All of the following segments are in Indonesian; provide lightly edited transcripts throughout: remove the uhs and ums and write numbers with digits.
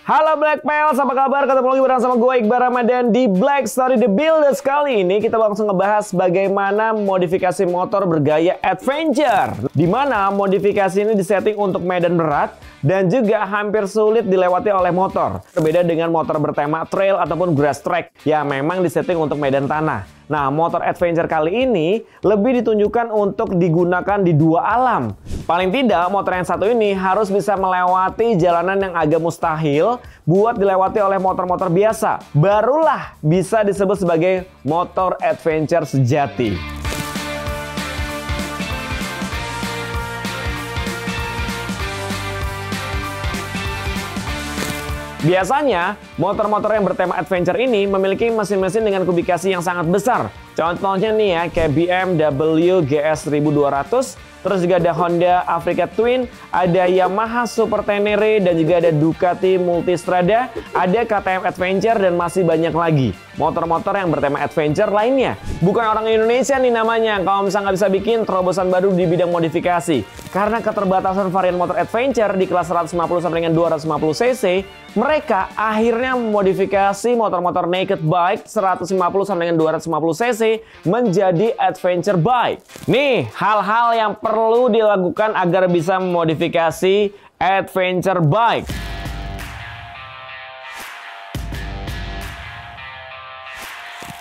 Halo Black Pals, apa kabar? Ketemu lagi bareng sama gue Iqbal Ramadan di Black Story The Builders. Kali ini kita langsung ngebahas bagaimana modifikasi motor bergaya adventure, di mana modifikasi ini disetting untuk medan berat dan juga hampir sulit dilewati oleh motor. Berbeda dengan motor bertema trail ataupun grass track yang memang disetting untuk medan tanah. Nah, motor adventure kali ini lebih ditunjukkan untuk digunakan di dua alam. Paling tidak, motor yang satu ini harus bisa melewati jalanan yang agak mustahil buat dilewati oleh motor-motor biasa. Barulah bisa disebut sebagai motor adventure sejati. Biasanya, motor-motor yang bertema adventure ini memiliki mesin-mesin dengan kubikasi yang sangat besar. Contohnya nih ya, kayak BMW GS 1200, terus juga ada Honda Africa Twin, ada Yamaha Super Tenere, dan juga ada Ducati Multistrada, ada KTM Adventure, dan masih banyak lagi motor-motor yang bertema adventure lainnya. Bukan orang Indonesia nih namanya, kalau misalnya nggak bisa bikin terobosan baru di bidang modifikasi. Karena keterbatasan varian motor adventure di kelas 150 sampai dengan 250 cc, mereka akhirnya memodifikasi motor-motor naked bike 150 sampai dengan 250 cc menjadi adventure bike. Nih, hal-hal yang perlu dilakukan agar bisa memodifikasi adventure bike.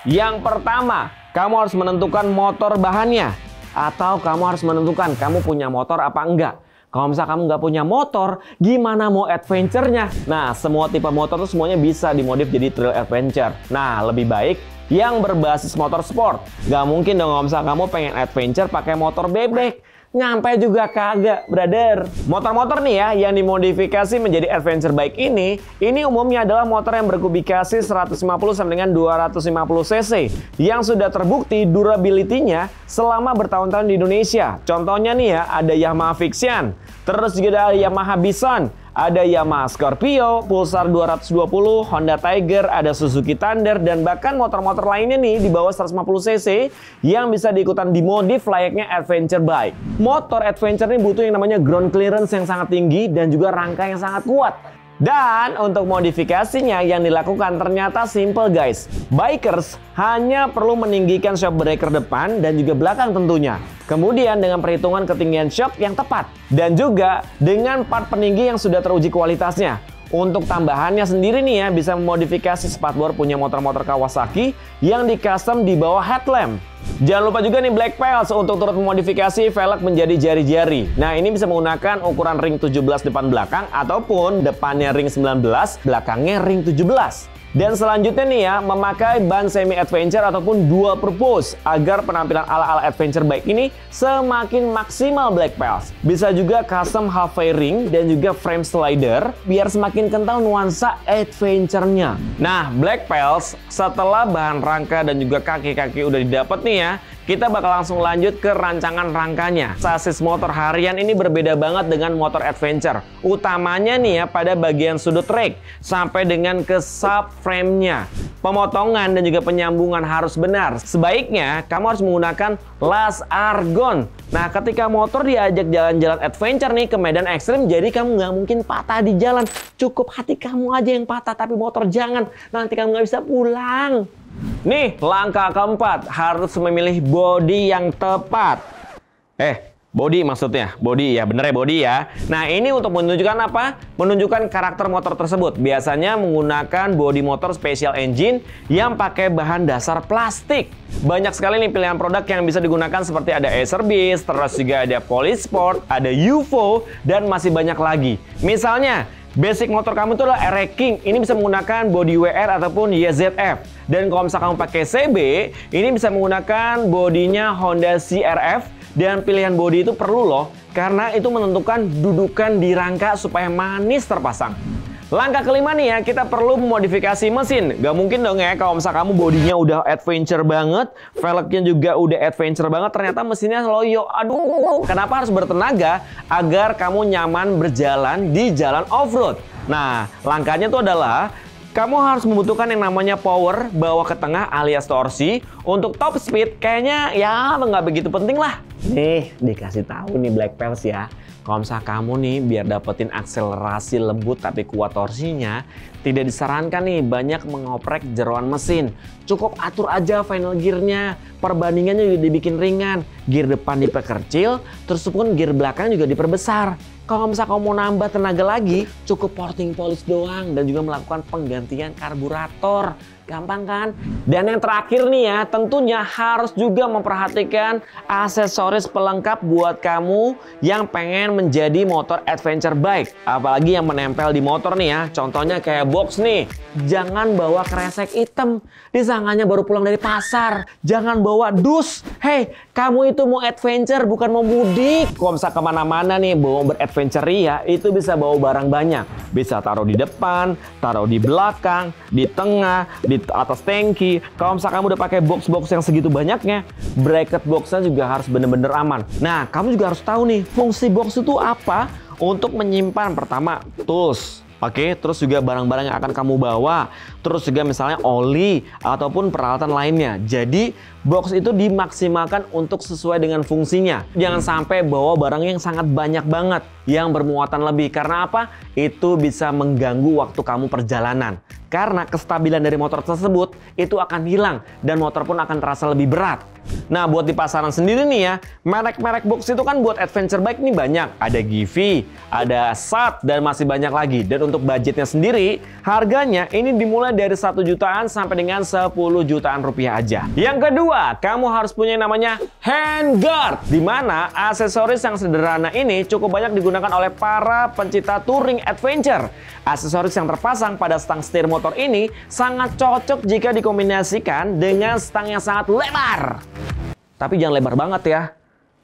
Yang pertama, kamu harus menentukan motor bahannya. Atau kamu harus menentukan kamu punya motor apa enggak. Kalau misalnya kamu nggak punya motor, gimana mau adventure-nya? Nah, semua tipe motor tuh semuanya bisa dimodif jadi trail adventure. Nah, lebih baik yang berbasis motor sport. Nggak mungkin dong kalau misalnya kamu pengen adventure pakai motor bebek. Nyampe juga kagak, brother. Motor-motor nih ya, yang dimodifikasi menjadi adventure bike ini umumnya adalah motor yang berkubikasi 150 sampai dengan 250 cc yang sudah terbukti durability-nya selama bertahun-tahun di Indonesia. Contohnya nih ya, ada Yamaha Vixian, terus juga ada Yamaha Bison, ada Yamaha Scorpio, Pulsar 220, Honda Tiger, ada Suzuki Thunder, dan bahkan motor-motor lainnya nih di bawah 150 cc yang bisa diikutan dimodif layaknya adventure bike. Motor adventure ini butuh yang namanya ground clearance yang sangat tinggi dan juga rangka yang sangat kuat. Dan untuk modifikasinya yang dilakukan ternyata simple guys. Bikers hanya perlu meninggikan shock breaker depan dan juga belakang tentunya. Kemudian dengan perhitungan ketinggian shock yang tepat. Dan juga dengan part peninggi yang sudah teruji kualitasnya. Untuk tambahannya sendiri nih ya, bisa memodifikasi spatbor punya motor-motor Kawasaki yang di custom di bawah headlamp. Jangan lupa juga nih Black Pals untuk turut memodifikasi velg menjadi jari-jari. Nah, ini bisa menggunakan ukuran ring 17 depan belakang ataupun depannya ring 19, belakangnya ring 17. Dan selanjutnya nih ya, memakai ban semi adventure ataupun dual purpose agar penampilan ala-ala adventure bike ini semakin maksimal Black Pals. Bisa juga custom halfway ring dan juga frame slider biar semakin kental nuansa adventure-nya. Nah, Black Pals, setelah bahan rangka dan juga kaki-kaki udah didapat nih ya, kita bakal langsung lanjut ke rancangan rangkanya. Sasis motor harian ini berbeda banget dengan motor adventure. Utamanya nih ya pada bagian sudut rake sampai dengan ke subframe-nya. Pemotongan dan juga penyambungan harus benar. Sebaiknya kamu harus menggunakan las argon. Nah, ketika motor diajak jalan-jalan adventure nih ke medan ekstrim, jadi kamu nggak mungkin patah di jalan. Cukup hati kamu aja yang patah, tapi motor jangan. Nanti kamu nggak bisa pulang. Nih, langkah keempat, harus memilih bodi yang tepat. Bodi maksudnya, bodi ya, bener ya bodi ya. Nah, ini untuk menunjukkan apa? Menunjukkan karakter motor tersebut. Biasanya menggunakan bodi motor special engine yang pakai bahan dasar plastik. Banyak sekali nih pilihan produk yang bisa digunakan seperti ada Acer Beast, terus juga ada Polysport, ada UFO, dan masih banyak lagi. Misalnya, basic motor kamu itu adalah RX King. Ini bisa menggunakan bodi WR ataupun YZF. Dan kalau misalkan kamu pakai CB, ini bisa menggunakan bodinya Honda CRF. Dan pilihan bodi itu perlu loh, karena itu menentukan dudukan di rangka supaya manis terpasang. Langkah kelima nih ya, kita perlu memodifikasi mesin. Gak mungkin dong ya kalau misalkan kamu bodinya udah adventure banget, velgnya juga udah adventure banget, ternyata mesinnya loyo. Aduh, kenapa harus bertenaga? Agar kamu nyaman berjalan di jalan off-road. Nah, langkahnya itu adalah kamu harus membutuhkan yang namanya power bawa ke tengah alias torsi. Untuk top speed kayaknya ya nggak begitu penting lah. Nih, dikasih tahu nih Black Pals ya. Kalau misalnya kamu nih biar dapetin akselerasi lembut tapi kuat torsinya, tidak disarankan nih banyak mengoprek jeroan mesin. Cukup atur aja final gearnya, perbandingannya juga dibikin ringan. Gear depan diperkecil, terus pun gear belakang juga diperbesar. Kalau misalnya kamu mau nambah tenaga lagi, cukup porting polish doang dan juga melakukan penggantian karburator. Gampang kan? Dan yang terakhir nih ya, tentunya harus juga memperhatikan aksesoris pelengkap buat kamu yang pengen menjadi motor adventure bike. Apalagi yang menempel di motor nih ya, contohnya kayak box nih. Jangan bawa kresek hitam, disangkanya baru pulang dari pasar. Jangan bawa dus. Hey, kamu itu mau adventure bukan mau mudik. Kalau misalnya kemana-mana nih bawa beradventure ya, itu bisa bawa barang banyak. Bisa taruh di depan, taruh di belakang, di tengah, di atas tangki. Kalau misalnya kamu udah pakai box-box yang segitu banyaknya, bracket boxnya juga harus bener-bener aman. Nah, kamu juga harus tahu nih, fungsi box itu apa? Untuk menyimpan pertama tools. Oke, terus juga barang-barang yang akan kamu bawa, terus juga misalnya oli ataupun peralatan lainnya. Jadi box itu dimaksimalkan untuk sesuai dengan fungsinya. Jangan sampai bawa barang yang sangat banyak banget, yang bermuatan lebih. Karena apa? Itu bisa mengganggu waktu kamu perjalanan. Karena kestabilan dari motor tersebut itu akan hilang dan motor pun akan terasa lebih berat. Nah, buat di pasaran sendiri nih ya, merek-merek box itu kan buat adventure bike nih banyak. Ada Givi, ada SAT, dan masih banyak lagi. Dan untuk budgetnya sendiri, harganya ini dimulai dari 1 jutaan sampai dengan 10 jutaan rupiah aja. Yang kedua, kamu harus punya yang namanya handguard, di mana aksesoris yang sederhana ini cukup banyak digunakan oleh para pencinta touring adventure. Aksesoris yang terpasang pada stang setir motor ini sangat cocok jika dikombinasikan dengan stang yang sangat lebar. Tapi jangan lebar banget ya.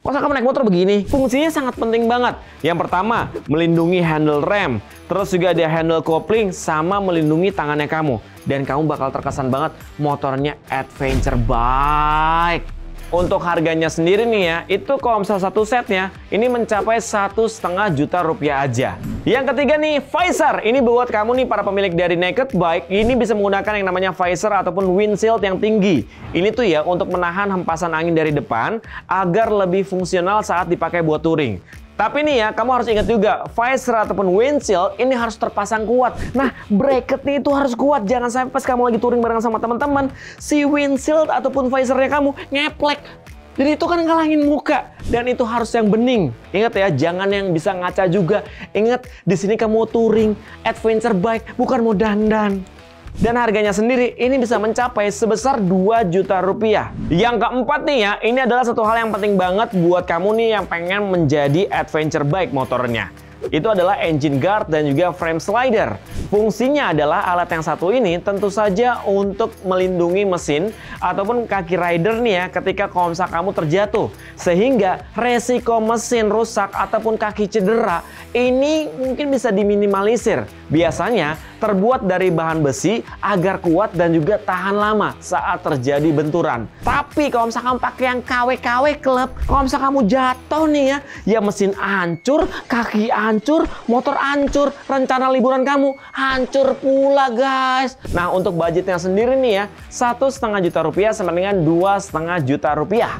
Masa kamu naik motor begini? Fungsinya sangat penting banget. Yang pertama, melindungi handle rem. Terus juga ada handle coupling sama melindungi tangannya kamu. Dan kamu bakal terkesan banget motornya adventure bike. Untuk harganya sendiri nih ya, itu kalau misalnya satu setnya, ini mencapai 1,5 juta rupiah aja. Yang ketiga nih, visor. Ini buat kamu nih para pemilik dari naked bike, ini bisa menggunakan yang namanya visor ataupun windshield yang tinggi. Ini tuh ya untuk menahan hempasan angin dari depan, agar lebih fungsional saat dipakai buat touring. Tapi nih ya, kamu harus ingat juga, visor ataupun windshield ini harus terpasang kuat. Nah, bracketnya itu harus kuat. Jangan sampai pas kamu lagi touring bareng sama teman-teman, si windshield ataupun visornya kamu ngeplek. Jadi itu kan ngalangin muka. Dan itu harus yang bening. Ingat ya, jangan yang bisa ngaca juga. Ingat, di sini kamu touring, adventure bike, bukan mau dandan. Dan harganya sendiri ini bisa mencapai sebesar 2 juta rupiah. Yang keempat nih ya, ini adalah satu hal yang penting banget buat kamu nih yang pengen menjadi adventure bike motornya. Itu adalah engine guard dan juga frame slider. Fungsinya adalah alat yang satu ini tentu saja untuk melindungi mesin ataupun kaki rider nih ya ketika kalau misalnya kamu terjatuh. Sehingga resiko mesin rusak ataupun kaki cedera ini mungkin bisa diminimalisir. Biasanya terbuat dari bahan besi agar kuat dan juga tahan lama saat terjadi benturan. Tapi kalau misalkan pakai yang KW-KW klub, kalau misalkan kamu jatuh nih ya mesin hancur, kaki hancur, motor hancur, rencana liburan kamu hancur pula guys. Nah, untuk budgetnya sendiri nih ya, 1,5 juta rupiah sama dengan 2,5 juta rupiah.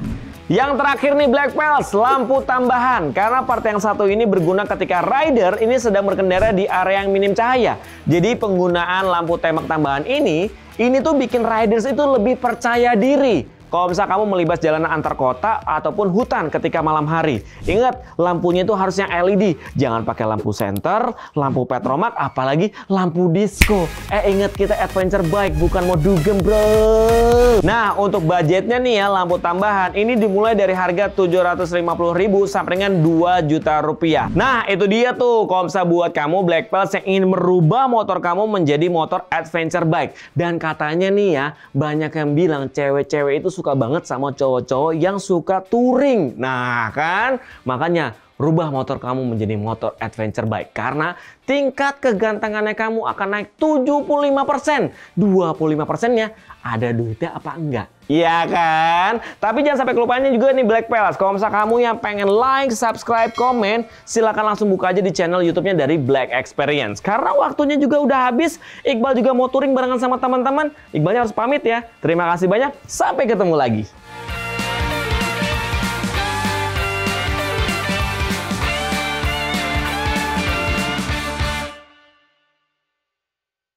Yang terakhir nih Black Pals, lampu tambahan. Karena part yang satu ini berguna ketika rider ini sedang berkendara di area yang minim cahaya. Jadi penggunaan lampu tembak tambahan ini tuh bikin riders itu lebih percaya diri. Kalau misalnya kamu melibas jalanan antar kota ataupun hutan ketika malam hari. Ingat, lampunya itu harusnya LED. Jangan pakai lampu senter, lampu petromak, apalagi lampu disco. Ingat kita adventure bike, bukan mau dugem bro. Nah, untuk budgetnya nih ya, lampu tambahan ini dimulai dari harga 750.000 sampai dengan 2 juta rupiah. Nah, itu dia tuh. Kalau misalnya buat kamu Black Pals yang ingin merubah motor kamu menjadi motor adventure bike. Dan katanya nih ya, banyak yang bilang cewek-cewek itu suka banget sama cowok-cowok yang suka touring. Nah kan, makanya rubah motor kamu menjadi motor adventure bike. Karena tingkat kegantengannya kamu akan naik 75%. 25%-nya ada duitnya apa enggak? Iya kan? Tapi jangan sampai kelupaan juga nih Black Pals. Kalau misalnya kamu yang pengen like, subscribe, komen, silahkan langsung buka aja di channel YouTube-nya dari Black Experience. Karena waktunya juga udah habis. Iqbal juga mau touring barengan sama teman-teman. Iqbalnya harus pamit ya. Terima kasih banyak. Sampai ketemu lagi.